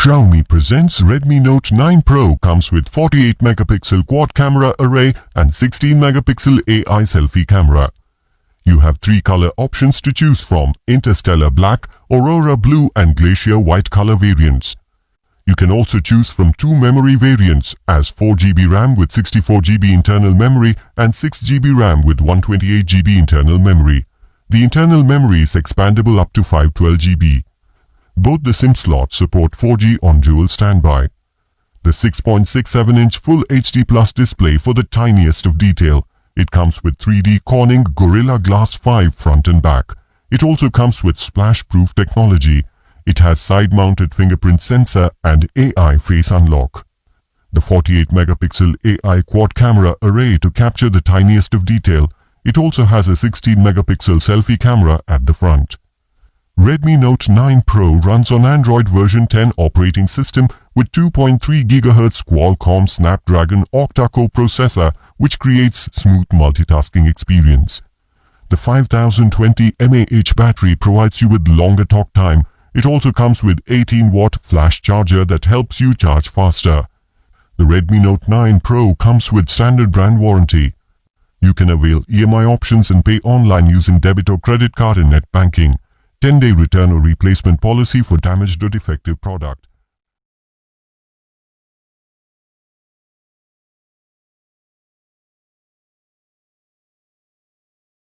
Xiaomi presents Redmi Note 9 Pro. Comes with 48 megapixel quad camera array and 16 megapixel AI selfie camera. You have three color options to choose from: Interstellar Black, Aurora Blue and Glacier White color variants. You can also choose from two memory variants as 4GB RAM with 64GB internal memory and 6GB RAM with 128GB internal memory. The internal memory is expandable up to 512GB. Both the SIM slots support 4G on dual standby. The 6.67-inch Full HD Plus display for the tiniest of detail. It comes with 3D Corning Gorilla Glass 5 front and back. It also comes with splash-proof technology. It has side-mounted fingerprint sensor and AI face unlock. The 48 megapixel AI quad camera array to capture the tiniest of detail. It also has a 16 megapixel selfie camera at the front. Redmi Note 9 Pro runs on Android version 10 operating system with 2.3 GHz Qualcomm Snapdragon octa-core processor, which creates smooth multitasking experience. The 5020 mAh battery provides you with longer talk time. It also comes with 18-watt flash charger that helps you charge faster. The Redmi Note 9 Pro comes with standard brand warranty. You can avail EMI options and pay online using debit or credit card and net banking. 10-day return or replacement policy for damaged or defective product.